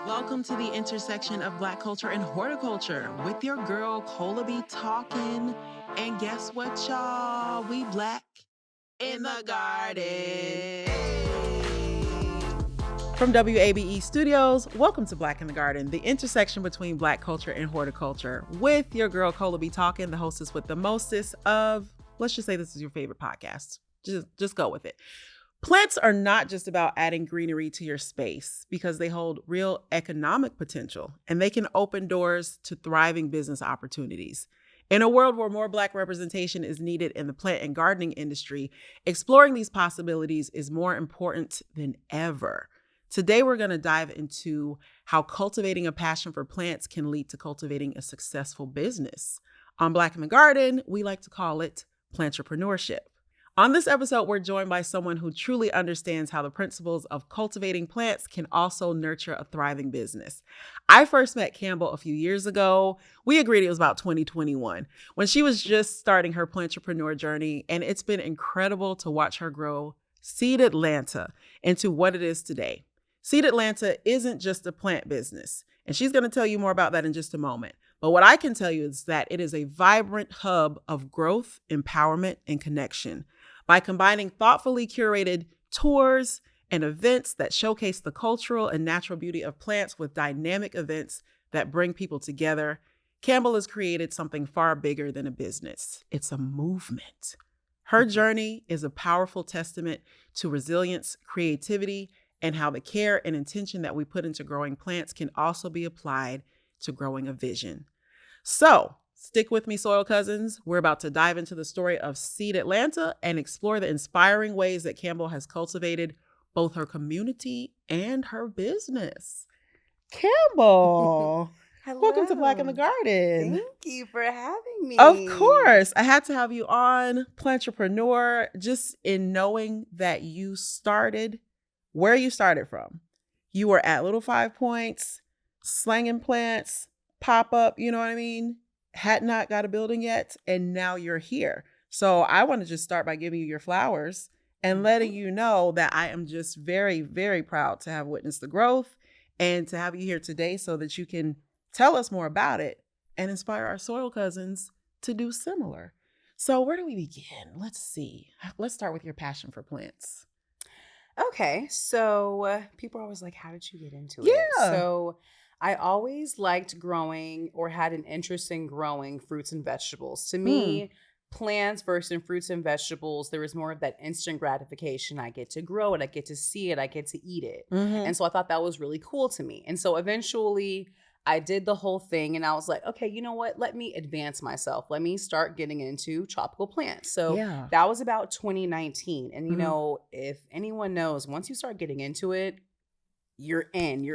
Welcome to the intersection of Black culture and horticulture with your girl, Cola B talking. And guess what, y'all? We Black in the garden. From WABE Studios, welcome to Black in the Garden, the intersection between Black culture and horticulture with your girl, Cola B talking, the hostess with the mostest of, let's just say this is your favorite podcast. Just go with it. Plants are not just about adding greenery to your space because they hold real economic potential and they can open doors to thriving business opportunities. In a world where more Black representation is needed in the plant and gardening industry, exploring these possibilities is more important than ever. Today, we're going to dive into how cultivating a passion for plants can lead to cultivating a successful business. On Black in the Garden, we like to call it Plantrepreneurship. On this episode, we're joined by someone who truly understands how the principles of cultivating plants can also nurture a thriving business. I first met Campbell a few years ago. We agreed it was about 2021 when she was just starting her Plantrepreneur journey, and it's been incredible to watch her grow Seed Atlanta into what it is today. Seed Atlanta isn't just a plant business, and she's going to tell you more about that in just a moment. But what I can tell you is that it is a vibrant hub of growth, empowerment, and connection. By combining thoughtfully curated tours and events that showcase the cultural and natural beauty of plants with dynamic events that bring people together, Campbell has created something far bigger than a business. It's a movement. Her journey is a powerful testament to resilience, creativity, and how the care and intention that we put into growing plants can also be applied to growing a vision. So, stick with me, soil cousins. We're about to dive into the story of Seed Atlanta and explore the inspiring ways that Campbell has cultivated both her community and her business. Campbell, Hello. welcome to Black in the Garden. Thank you for having me. Of course. I had to have you on Plantrepreneur just in knowing that you started where you started from. You were at Little 5 Points, slanging plants, pop up, you know what I mean? Had not got a building yet, and now you're here. So I want to just start by giving you your flowers and letting you know that I am just very, very proud to have witnessed the growth and to have you here today so that you can tell us more about it and inspire our soil cousins to do similar. So where do we begin? Let's see. Let's start with your passion for plants. Okay, so people are always like, how did you get into it? Yeah. So I always liked growing or had an interest in growing fruits and vegetables. To me, plants versus fruits and vegetables, there is more of that instant gratification. I get to grow it, I get to see it, I get to eat it. And so I thought that was really cool to me. And so eventually I did the whole thing and I was like, okay, you know what? Let me advance myself. Let me start getting into tropical plants. So that was about 2019. And you know, if anyone knows, once you start getting into it, you're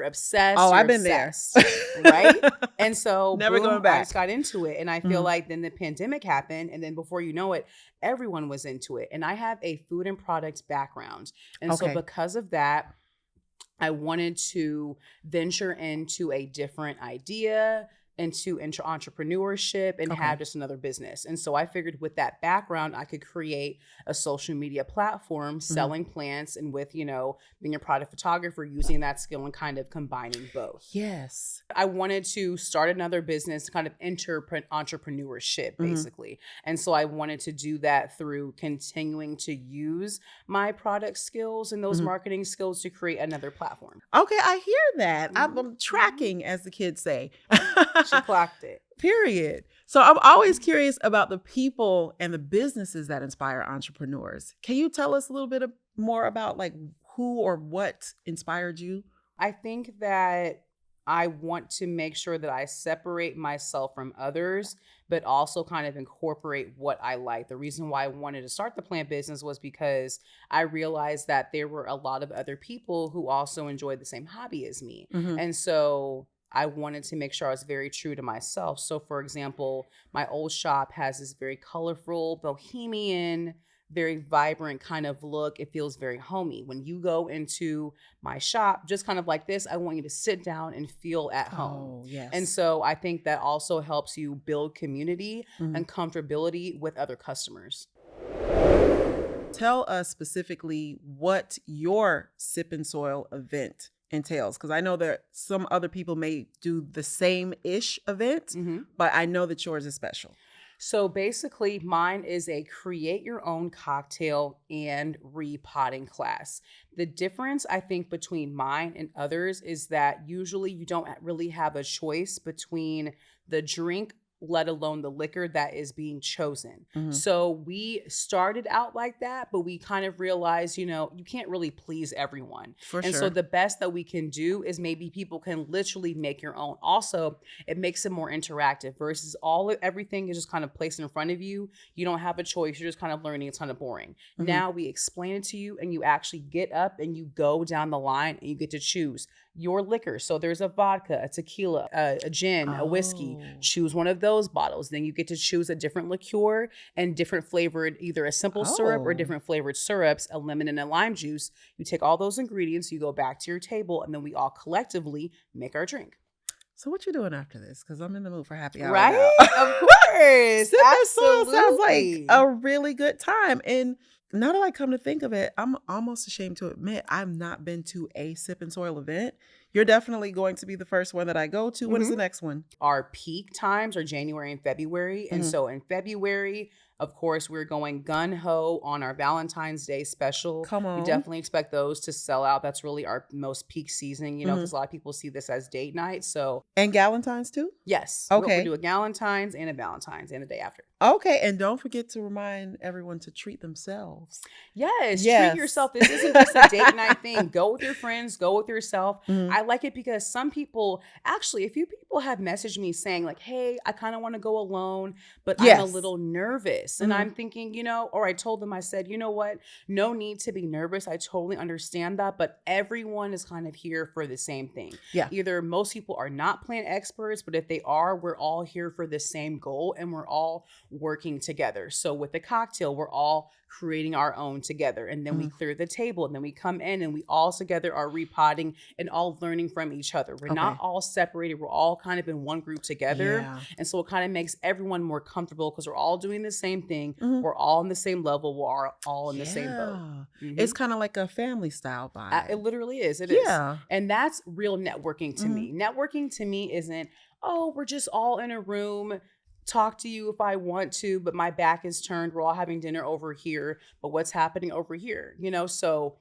obsessed. Oh, I've been obsessed, there. right? And so Never going back. I just got into it. And I feel like then the pandemic happened. And then before you know it, everyone was into it. And I have a food and product background. And so because of that, I wanted to venture into a different idea, into entrepreneurship and have just another business. And so I figured with that background, I could create a social media platform selling plants and with, you know, being a product photographer, using that skill and kind of combining both. Yes. I wanted to start another business, kind of enter entrepreneurship, basically. And so I wanted to do that through continuing to use my product skills and those marketing skills to create another platform. Okay, I hear that. I'm tracking, as the kids say. She clocked it. Period. So I'm always curious about the people and the businesses that inspire entrepreneurs. Can you tell us a little bit more about like who or what inspired you? I think that I want to make sure that I separate myself from others, but also kind of incorporate what I like. The reason why I wanted to start the plant business was because I realized that there were a lot of other people who also enjoyed the same hobby as me. And so I wanted to make sure I was very true to myself. So for example, my old shop has this very colorful, bohemian, very vibrant kind of look. It feels very homey. When you go into my shop, just kind of like this, I want you to sit down and feel at home. Oh, yes. And so I think that also helps you build community and comfortability with other customers. Tell us specifically what your Sip and Soil event entails? Because I know that some other people may do the same-ish event, Mhm. but I know that yours is special. So basically, mine is a create your own cocktail and repotting class. The difference, I think, between mine and others is that usually you don't really have a choice between the drink, let alone the liquor that is being chosen. Mhm. So we started out like that, but we kind of realized, you can't really please everyone. For And sure. so the best that we can do is maybe people can literally make your own. Also, it makes it more interactive versus everything is just kind of placed in front of you. You don't have a choice. You're just kind of learning. It's kind of boring. Mhm. Now we explain it to you and you actually get up and you go down the line and you get to choose your liquor. So there's a vodka, a tequila, a gin, a whiskey. Oh. Choose one of those bottles. Then you get to choose a different liqueur and different flavored, either a simple syrup or Oh. different flavored syrups, a lemon and a lime juice. You take all those ingredients, you go back to your table, and then we all collectively make our drink. So what you doing after this? Because I'm in the mood for happy hour Right? now. Of course. Sip and Soil sounds like Absolutely. a really good time. And now that I come to think of it, I'm almost ashamed to admit I've not been to a Sip and Soil event. You're definitely going to be the first one that I go to. When is the next one? Our peak times are January and February. And Mhm. so in February, of course, we're going gun-ho on our Valentine's Day special. Come We on. definitely expect those to sell out. That's really our most peak season, Mhm. because a lot of people see this as date night. So And Galentine's too? yes, Okay. we'll do a Galentine's and a Valentine's and the day after. Okay. And don't forget to remind everyone to treat themselves. Yes, Yes. treat yourself. This isn't just a date night thing. Go with your friends, go with yourself. Mhm. I like it because some people, actually, a few people have messaged me saying like, hey, I kind of want to go alone, but I'm a Yes. little nervous. And Mhm. I'm thinking, or I told them, I said, you know what? No need to be nervous. I totally understand that, but everyone is kind of here for the same thing. Yeah. Either most people are not plant experts, but if they are, we're all here for the same goal and we're all working together. So with the cocktail, we're all creating our own together. And then we clear the table and then we come in and we all together are repotting and all learning from each other. We're not Okay. all separated. We're all kind of in one group together. Yeah. And so it kind of makes everyone more comfortable because we're all doing the same thing. Mhm. We're all on the same level. We're all in the same boat. Yeah. It's kind of like a family style vibe. It literally is. It is. Yeah. And that's real networking to me. Networking to me isn't, oh, we're just all in a room, talk to you if I want to, but my back is turned. We're all having dinner over here, but what's happening over here? So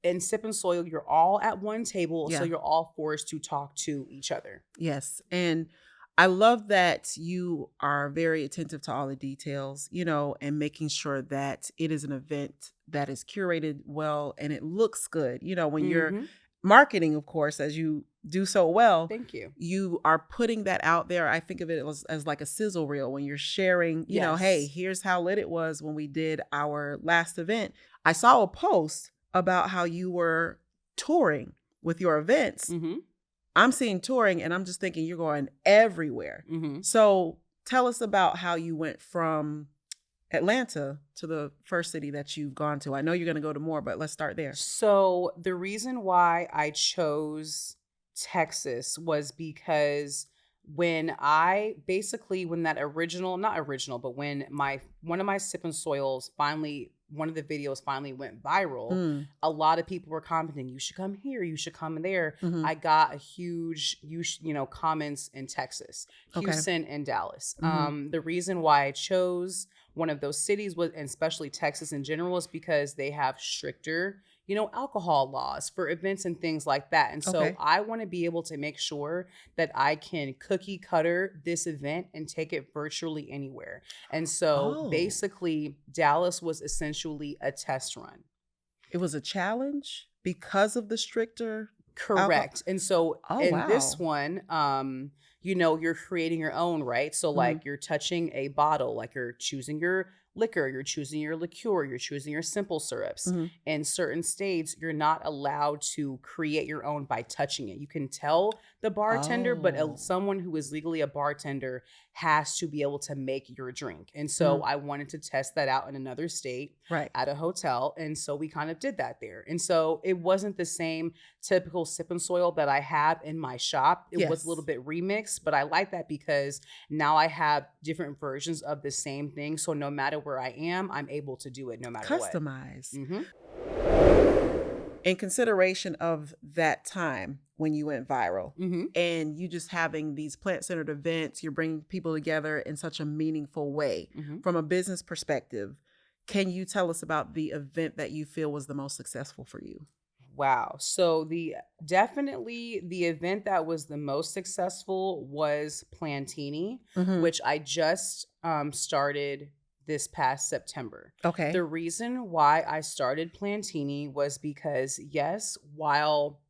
in Sip and Soil, you're all at one table, Yeah. so you're all forced to talk to each other. Yes. And I love that you are very attentive to all the details, and making sure that it is an event that is curated well and it looks good. When you're Mhm. marketing, of course, as you do so well, Thank you. you are putting that out there. I think of it as like a sizzle reel when you're sharing, hey, Yes. here's how lit it was when we did our last event. I saw a post about how you were touring with your events. Mhm. I'm seeing touring and I'm just thinking you're going everywhere. Mhm. So tell us about how you went from Atlanta to the first city that you've gone to. I know you're going to go to more, but let's start there. So the reason why I chose Texas was because when that original, not original, but when one of my Sip and Soils one of the videos finally went viral, a lot of people were commenting, you should come here, you should come there. Mhm. I got a huge, comments in Texas, Okay. Houston and Dallas. Mhm. The reason why I chose one of those cities and especially Texas in general, is because they have stricter, alcohol laws for events and things like that. And so Okay. I want to be able to make sure that I can cookie cutter this event and take it virtually anywhere. And so Oh. basically Dallas was essentially a test run. It was a challenge because of the stricter. Correct. And so Oh, in this wow. one, you're creating your own, right? So like you're touching a bottle, like you're choosing your liquor, you're choosing your liqueur, you're choosing your simple syrups. Mhm. In certain states, you're not allowed to create your own by touching it. You can tell the bartender, but Oh. someone who is legally a bartender has to be able to make your drink. And so I wanted to test that out in another state Right. at a hotel. And so we kind of did that there. And so it wasn't the same typical Sip and Soil that I have in my shop. It was Yes. a little bit remixed, but I like that because now I have different versions of the same thing. So no matter where I am, I'm able to do it no matter what. Customize. Mhm. In consideration of that time when you went viral Mm-hmm. and you just having these plant-centered events, you're bringing people together in such a meaningful way. Mm-hmm. From a business perspective, can you tell us about the event that you feel was the most successful for you? Wow. So definitely the event that was the most successful was Plantini, Mm-hmm. which I just started this past September. Okay. The reason why I started Plantini was because, yes, while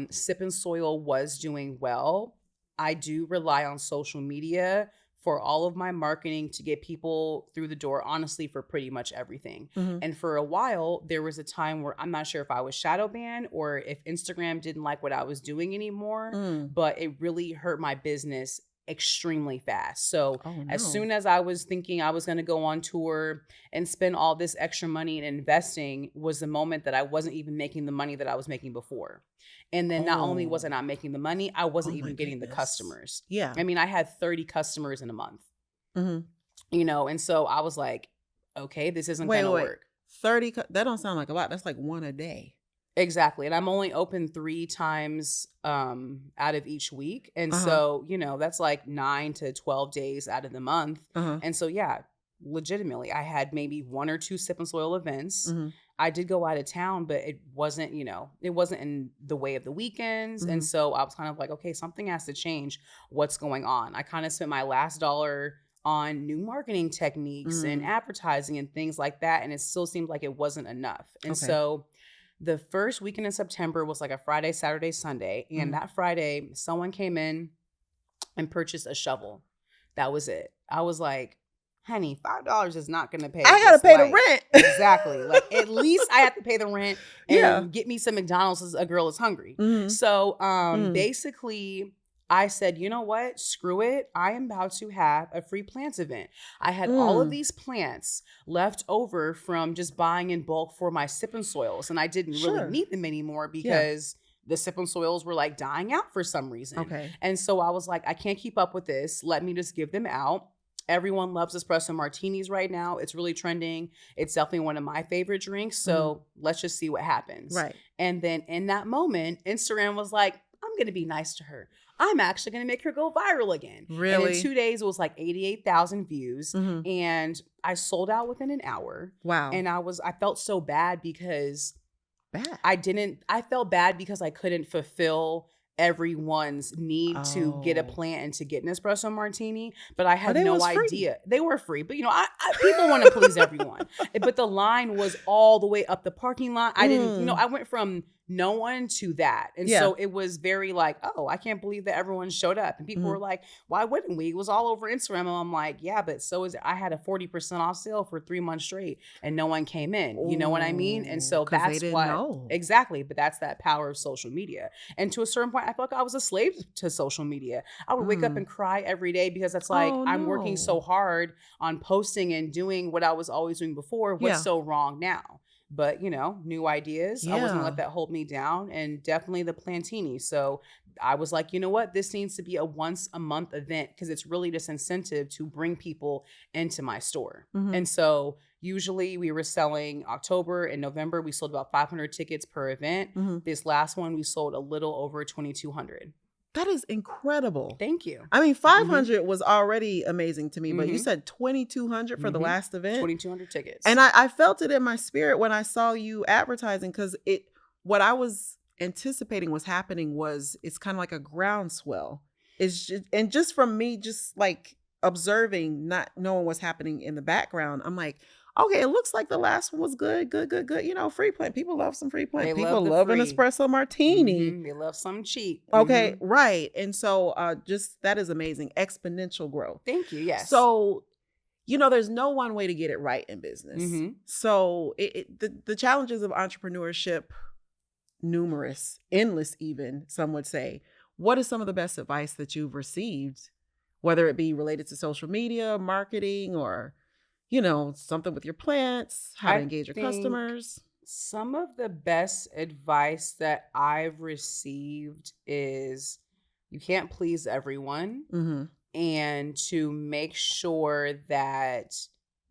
Sip and Soil was doing well, I do rely on social media for all of my marketing to get people through the door, honestly, for pretty much everything. Mm-hmm. And for a while, there was a time where I'm not sure if I was shadow banned or if Instagram didn't like what I was doing anymore, but it really hurt my business extremely fast. So as soon as I was thinking I was going to go on tour and spend all this extra money in investing was the moment that I wasn't even making the money that I was making before. And then not only was I not making the money, I wasn't even getting the customers. Yeah. I mean, I had 30 customers in a month, Mm-hmm. you know, and so I was like, okay, this isn't going to work. 30, that don't sound like a lot. That's like one a day. Exactly. And I'm only open 3 times out of each week. And so, you know, that's like 9 to 12 days out of the month. And so, yeah, legitimately, I had maybe 1 or 2 Sip and Soil events. I did go out of town, but it wasn't, you know, it wasn't in the way of the weekends. And so I was kind of like, okay, something has to change. What's going on? I kind of spent my last dollar on new marketing techniques and advertising and things like that. And it still seemed like it wasn't enough. And so the first weekend in September was like a Friday, Saturday, Sunday. And that Friday, someone came in and purchased a shovel. That was it. I was like, honey, $5 is not going to pay. I got to pay the rent. Exactly. Like, at least I have to pay the rent and get me some McDonald's as a girl is hungry. So basically, I said, you know what? Screw it. I am about to have a free plants event. I had all of these plants left over from just buying in bulk for my Sip and Soils. And I didn't really need them anymore because the Sip and Soils were like dying out for some reason. And so I was like, I can't keep up with this. Let me just give them out. Everyone loves espresso martinis right now. It's really trending. It's definitely one of my favorite drinks. So let's just see what happens. Right. And then in that moment, Instagram was like, I'm going to be nice to her. I'm actually going to make her go viral again. Really? And in 2 days, it was like 88,000 views. And I sold out within an hour. Wow. And I felt so bad because I felt bad because I couldn't fulfill everyone's need to get a plant and to get an espresso martini, but I had no idea. They were free, but you know, I people want to please everyone. But the line was all the way up the parking lot. I didn't, you know, I went from no one to that. And so it was very like, oh, I can't believe that everyone showed up. And people were like, why wouldn't we? It was all over Instagram. And I'm like, yeah, but so is it. I had a 40% off sale for 3 months straight and no one came in. You know what I mean? And so that's why. Exactly. But that's that power of social media. And to a certain point, I felt like I was a slave to social media. I would wake up and cry every day because it's like, I'm working so hard on posting and doing what I was always doing before. What's so wrong now? But, you know, new ideas. I wasn't going to let that hold me down. And definitely the Plantini. So I was like, you know what? This needs to be a once a month event because it's really this incentive to bring people into my store. And so usually we were selling October and November. We sold about 500 tickets per event. This last one, we sold a little over 2,200. That is incredible. Thank you. I mean, 500 was already amazing to me, but you said 2,200 for the last event? 2,200 tickets. And I felt it in my spirit when I saw you advertising because what I was anticipating was happening was it's kind of like a groundswell. It's just, and just from me, just like observing, not knowing what's happening in the background, I'm like, okay, it looks like the last one was good. You know, free plant. People love some free plant. People love an espresso martini. They love something cheap. Okay, right. And so just that is amazing. Exponential growth. Thank you. Yes. So, you know, there's no one way to get it right in business. So the challenges of entrepreneurship, numerous, endless even, some would say. What is some of the best advice that you've received, whether it be related to social media, marketing, or you know, something with your plants, how to engage your customers? Some of the best advice that I've received is you can't please everyone. And to make sure that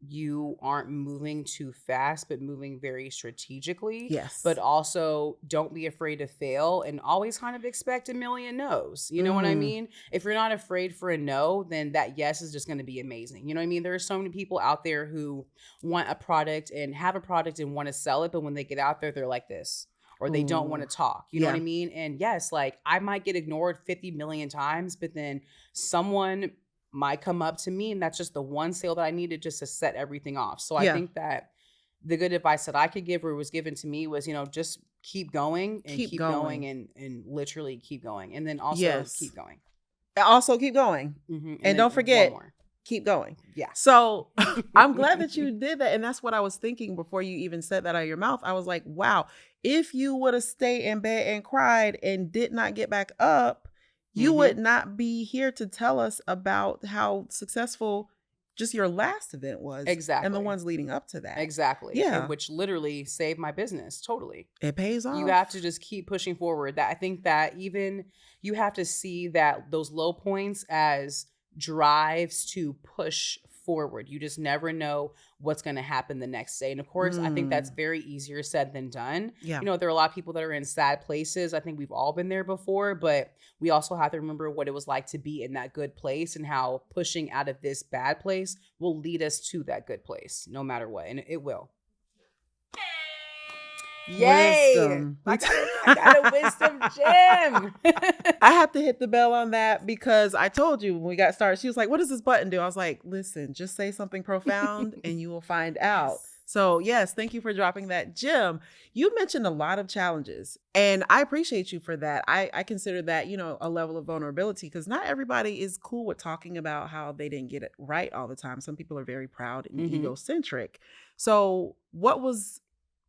you aren't moving too fast, but moving very strategically. Yes. But also don't be afraid to fail and always kind of expect a million no's. You know what I mean? If you're not afraid for a no, then that yes is just going to be amazing. You know what I mean? There are so many people out there who want a product and have a product and want to sell it, but when they get out there, they're like this. Or they don't want to talk. You know what I mean? And yes, like I might get ignored 50 million times, but then someone might come up to me and that's just the one sale that I needed just to set everything off. So I think that the good advice that I could give or was given to me was, just keep going and keep going and literally keep going. And then also keep going. Also keep going. And don't forget, keep going. Yeah. So I'm glad that you did that. And that's what I was thinking before you even said that out of your mouth. I was like, wow, if you would have stayed in bed and cried and did not get back up, you would not be here to tell us about how successful just your last event was. Exactly. And the ones leading up to that. Exactly. Yeah. And which literally saved my business. Totally. It pays off. You have to just keep pushing forward. That I think that even you have to see that those low points as drives to push forward. You just never know what's going to happen the next day. And of course, I think that's very easier said than done. Yeah. There are a lot of people that are in sad places. I think we've all been there before, but we also have to remember what it was like to be in that good place and how pushing out of this bad place will lead us to that good place no matter what. And it will. Yay! Wisdom. I got a wisdom gem. I have to hit the bell on that because I told you when we got started, she was like, what does this button do? I was like, listen, just say something profound and you will find out. So yes, thank you for dropping that gem. You mentioned a lot of challenges and I appreciate you for that. I consider that, a level of vulnerability because not everybody is cool with talking about how they didn't get it right all the time. Some people are very proud and egocentric. So what was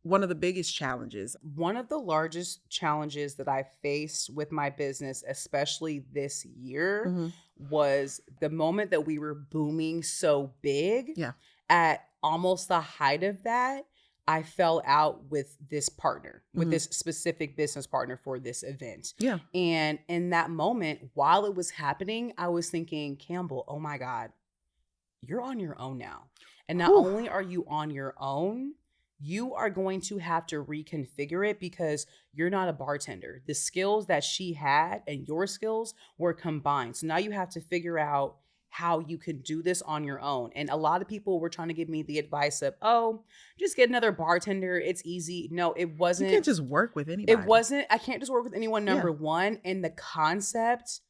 one of the biggest challenges? One of the largest challenges that I faced with my business, especially this year, was the moment that we were booming so big. Yeah. At almost the height of that, I fell out with this partner, with this specific business partner for this event. Yeah. And in that moment, while it was happening, I was thinking, Campbell, oh my God, you're on your own now. And not only are you on your own, you are going to have to reconfigure it because you're not a bartender. The skills that she had and your skills were combined. So now you have to figure out how you can do this on your own. And a lot of people were trying to give me the advice of, oh, just get another bartender. It's easy. No, it wasn't. You can't just work with anybody. I can't just work with anyone, number one. And the concept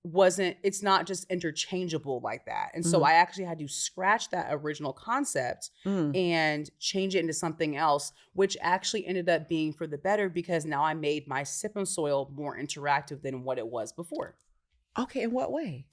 it's not just interchangeable like that. And so I actually had to scratch that original concept and change it into something else, which actually ended up being for the better because now I made my sip and soil more interactive than what it was before. Okay, in what way?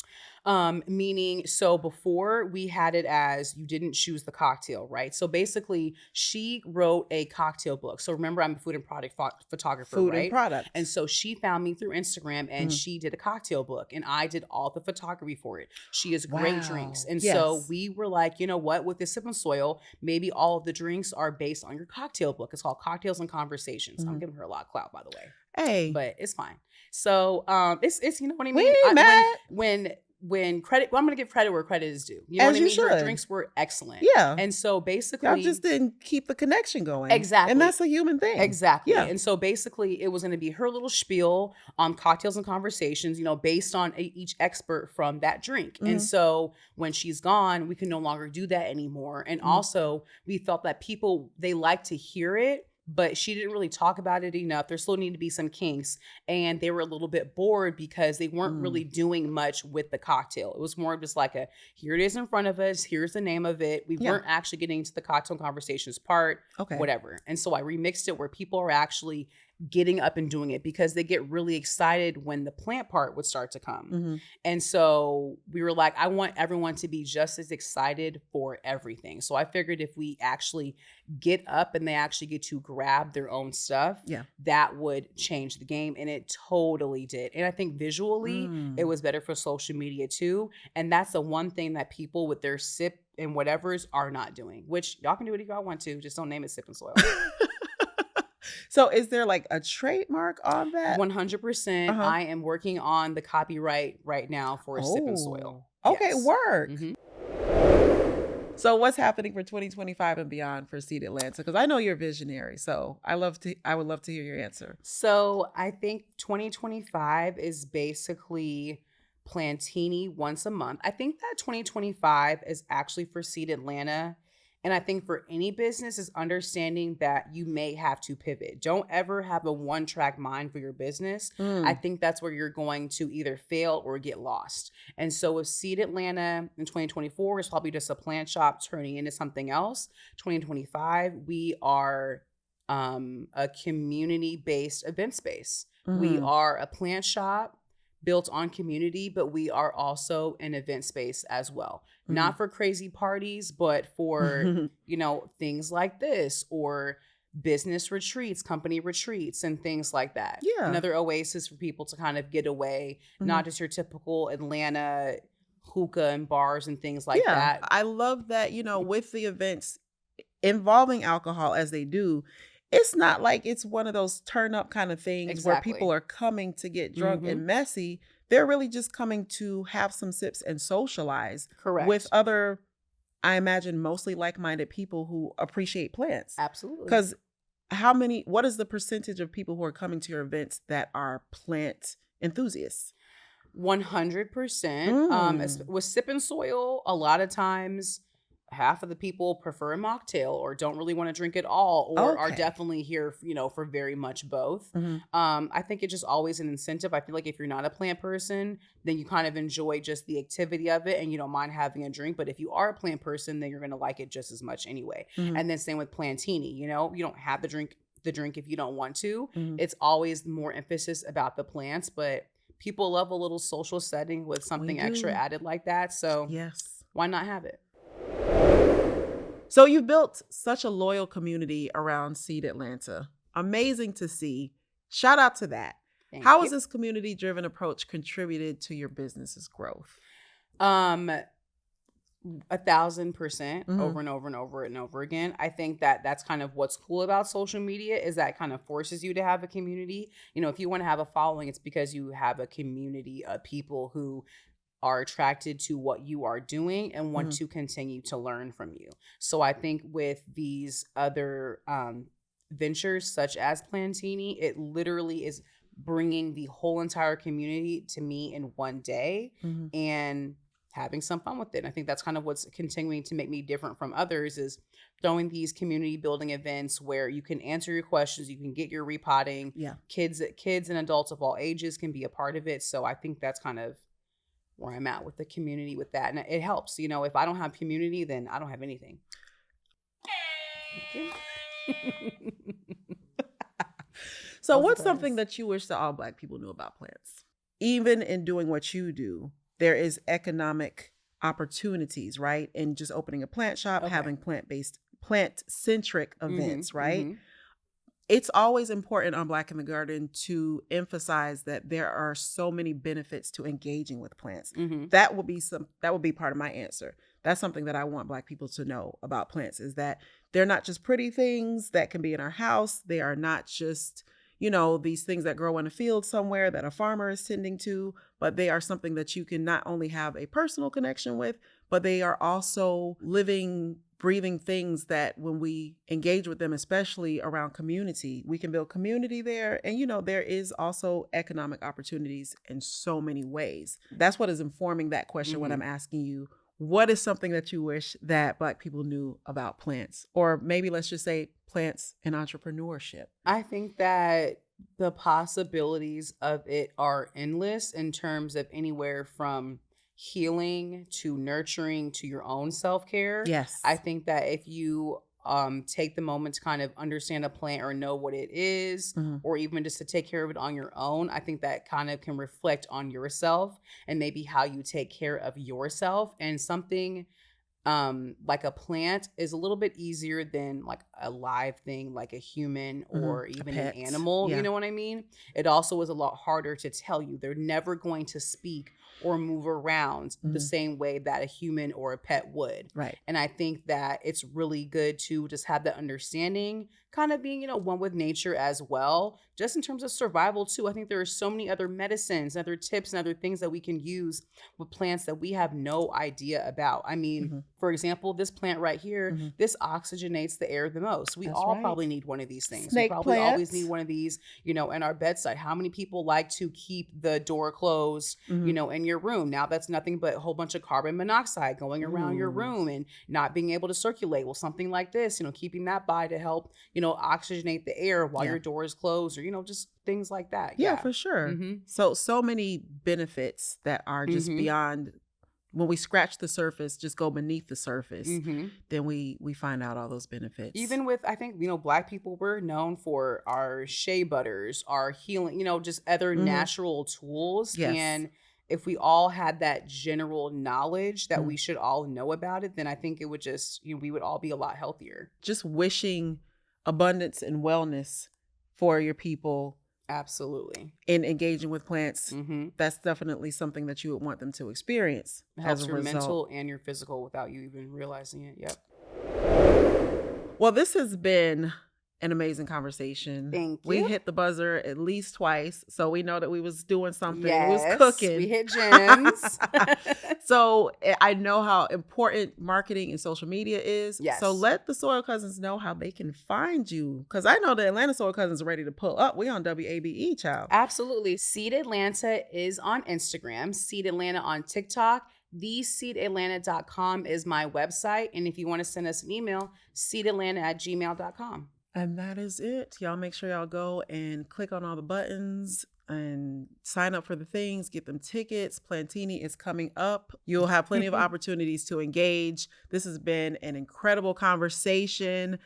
Meaning, so before we had it as you didn't choose the cocktail, right? So basically, she wrote a cocktail book. So remember, I'm a food and product photographer, Food right? and product. And so she found me through Instagram and she did a cocktail book and I did all the photography for it. She has great drinks. And so we were like, you know what, with this Sip and Soil, maybe all of the drinks are based on your cocktail book. It's called Cocktails and Conversations. I'm giving her a lot of clout, by the way. Hey. But it's fine. So it's you know what I mean? We ain't mad. When credit, I'm going to give credit where credit is due. You know As what I you mean? should. Her drinks were excellent. Yeah. And so basically, y'all just didn't keep the connection going. Exactly. And that's a human thing. Exactly. Yeah. And so basically it was going to be her little spiel on cocktails and conversations, based on each expert from that drink. And so when she's gone, we can no longer do that anymore. And also we felt that people, they like to hear it, but she didn't really talk about it enough. There still need to be some kinks. And they were a little bit bored because they weren't really doing much with the cocktail. It was more of just like here it is in front of us. Here's the name of it. We weren't actually getting to the cocktail conversations part, whatever. And so I remixed it where people are actually getting up and doing it because they get really excited when the plant part would start to come. And so we were like, I want everyone to be just as excited for everything. So I figured if we actually get up and they actually get to grab their own stuff, that would change the game. And it totally did. And I think visually it was better for social media too. And that's the one thing that people with their sip and whatevers are not doing, which y'all can do it if y'all want to, just don't name it Sip and Soil. So is there like a trademark on that? 100%. I am working on the copyright right now for Sip and Soil. Okay, Yes. work. So what's happening for 2025 and beyond for Seed Atlanta? Because I know you're a visionary, so I would love to hear your answer. So I think 2025 is basically Plantini once a month. I think that 2025 is actually for Seed Atlanta. And I think for any business is understanding that you may have to pivot. Don't ever have a one-track mind for your business. I think that's where you're going to either fail or get lost. And so with Seed Atlanta in 2024 is probably just a plant shop turning into something else. 2025, we are a community-based event space. We are a plant shop built on community, but we are also an event space as well. Not for crazy parties, but for, things like this or business retreats, company retreats and things like that. Yeah. Another oasis for people to kind of get away, not just your typical Atlanta hookah and bars and things like that. I love that, with the events involving alcohol as they do, it's not like it's one of those turn up kind of things where people are coming to get drunk and messy. They're really just coming to have some sips and socialize. Correct. With other, I imagine, mostly like-minded people who appreciate plants. Absolutely. Because what is the percentage of people who are coming to your events that are plant enthusiasts? 100%. With Sip and Soil, a lot of times half of the people prefer a mocktail or don't really want to drink at all or are definitely here, for very much both. I think it's just always an incentive. I feel like if you're not a plant person, then you kind of enjoy just the activity of it and you don't mind having a drink. But if you are a plant person, then you're going to like it just as much anyway. And then same with Plantini, you don't have the drink if you don't want to. It's always more emphasis about the plants, but people love a little social setting with something extra added like that. So yes, why not have it? So you've built such a loyal community around Seed Atlanta. Amazing to see. Shout out to that. How has this community-driven approach contributed to your business's growth? 1,000% over and over and over and over again. I think that that's kind of what's cool about social media is that it kind of forces you to have a community. If you want to have a following, it's because you have a community of people who are attracted to what you are doing and want to continue to learn from you. So I think with these other ventures such as Plantini, it literally is bringing the whole entire community to me in one day and having some fun with it. And I think that's kind of what's continuing to make me different from others is throwing these community building events where you can answer your questions, you can get your repotting. Yeah. Kids and adults of all ages can be a part of it. So I think that's kind of where I'm at with the community with that. And it helps, if I don't have community, then I don't have anything. So what's something that you wish that all Black people knew about plants? Even in doing what you do, there is economic opportunities, right? In just opening a plant shop, having plant-centric events, right? It's always important on Black in the Garden to emphasize that there are so many benefits to engaging with plants. That would be part of my answer. That's something that I want Black people to know about plants is that they're not just pretty things that can be in our house. They are not just, these things that grow in a field somewhere that a farmer is tending to, but they are something that you can not only have a personal connection with, but they are also living, breathing things that when we engage with them, especially around community, we can build community there. And, there is also economic opportunities in so many ways. That's what is informing that question when I'm asking you, what is something that you wish that Black people knew about plants? Or maybe let's just say plants and entrepreneurship. I think that the possibilities of it are endless in terms of anywhere from healing to nurturing to your own self-care. Yes. I think that if you take the moment to kind of understand a plant or know what it is, or even just to take care of it on your own, I think that kind of can reflect on yourself and maybe how you take care of yourself. And something like a plant is a little bit easier than like a live thing, like a human or even an animal. Yeah. You know what I mean? It also is a lot harder to tell you. They're never going to speak or move around the same way that a human or a pet would. Right. And I think that it's really good to just have that understanding, kind of being, one with nature as well, just in terms of survival too. I think there are so many other medicines, other tips, and other things that we can use with plants that we have no idea about. I mean, for example, this plant right here, this oxygenates the air the most. We all probably need one of these things. Snake we probably plants. always need one of these, in our bedside. How many people like to keep the door closed, in your room? Now that's nothing but a whole bunch of carbon monoxide going around your room and not being able to circulate. Well, something like this, keeping that by to help, oxygenate the air while your door is closed, or, just things like that. Yeah, for sure. So many benefits that are just beyond, when we scratch the surface, just go beneath the surface, then we find out all those benefits. Even with, I think, Black people, we're known for our shea butters, our healing, just other natural tools. Yes. And if we all had that general knowledge that we should all know about it, then I think it would just, we would all be a lot healthier. Just wishing abundance and wellness for your people. Absolutely. In engaging with plants, that's definitely something that you would want them to experience. It helps your mental and your physical without you even realizing it. Yep. Well, this has been an amazing conversation. Thank you. We hit the buzzer at least twice, so we know that we was doing something. Yes, we was cooking. We hit gems. So I know how important marketing and social media is. Yes. So let the Soil Cousins know how they can find you, because I know the Atlanta Soil Cousins are ready to pull up. We on WABE, child. Absolutely. Seed Atlanta is on Instagram. Seed Atlanta on TikTok. TheSeedAtlanta.com is my website. And if you want to send us an email, seedatlanta@gmail.com. And that is it. Y'all make sure y'all go and click on all the buttons and sign up for the things, get them tickets. Plantini is coming up. You'll have plenty of opportunities to engage. This has been an incredible conversation.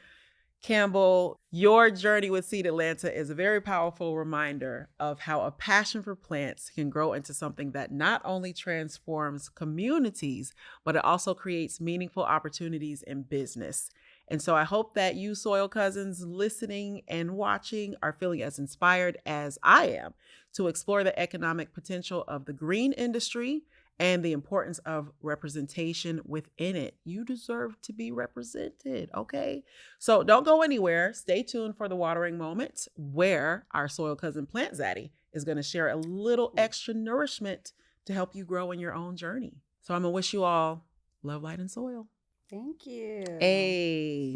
Campbell, your journey with Seed Atlanta is a very powerful reminder of how a passion for plants can grow into something that not only transforms communities, but it also creates meaningful opportunities in business. And so I hope that you Soil Cousins listening and watching are feeling as inspired as I am to explore the economic potential of the green industry and the importance of representation within it. You deserve to be represented, okay? So don't go anywhere. Stay tuned for the watering moment where our Soil Cousin Plant Zaddy is going to share a little extra nourishment to help you grow in your own journey. So I'm going to wish you all love, light, and soil. Thank you. Hey.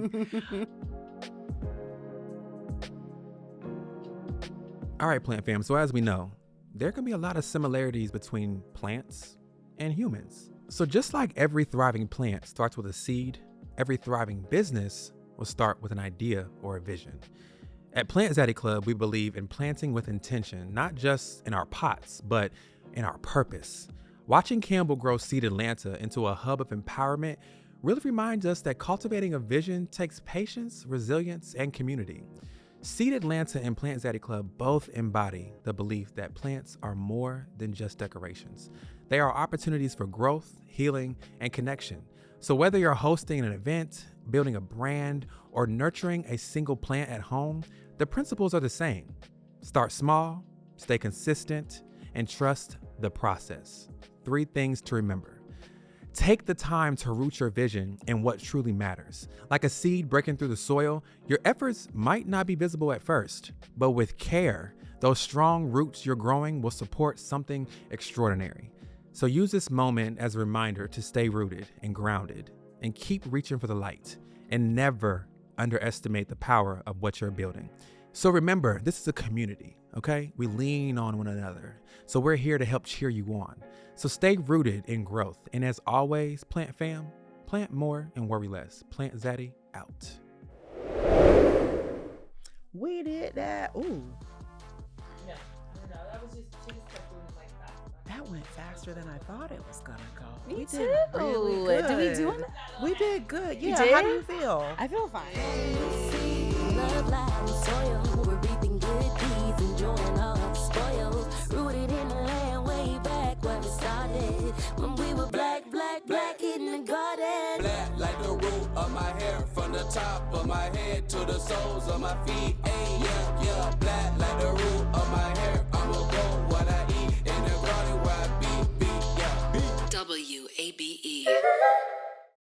All right, plant fam. So as we know, there can be a lot of similarities between plants and humans. So just like every thriving plant starts with a seed, every thriving business will start with an idea or a vision. At Plant Zaddy Club, we believe in planting with intention, not just in our pots, but in our purpose. Watching Campbell grow Seed Atlanta into a hub of empowerment really reminds us that cultivating a vision takes patience, resilience, and community. Seed Atlanta and Plant Zaddy Club both embody the belief that plants are more than just decorations. They are opportunities for growth, healing, and connection. So whether you're hosting an event, building a brand, or nurturing a single plant at home, the principles are the same. Start small, stay consistent, and trust the process. 3 things to remember. Take the time to root your vision in what truly matters. Like a seed breaking through the soil, your efforts might not be visible at first, but with care, those strong roots you're growing will support something extraordinary. So use this moment as a reminder to stay rooted and grounded and keep reaching for the light, and never underestimate the power of what you're building. So remember, this is a community, okay? We lean on one another. So we're here to help cheer you on. So stay rooted in growth. And as always, plant fam, plant more and worry less. Plant Zaddy out. We did that. Ooh. Yeah, I know. That was just, she just kept doing it like that. That went faster than I thought it was gonna go. Me We too. did really good. Did we do it? We did good. Yeah. did? How do you feel? I feel fine. Love, light, and soil. We're reaping good deeds, enjoying all the spoils. Rooted in the land way back where we started. When we were black in the garden. Black like the root of my hair, from the top of my head to the soles of my feet. Hey, yeah,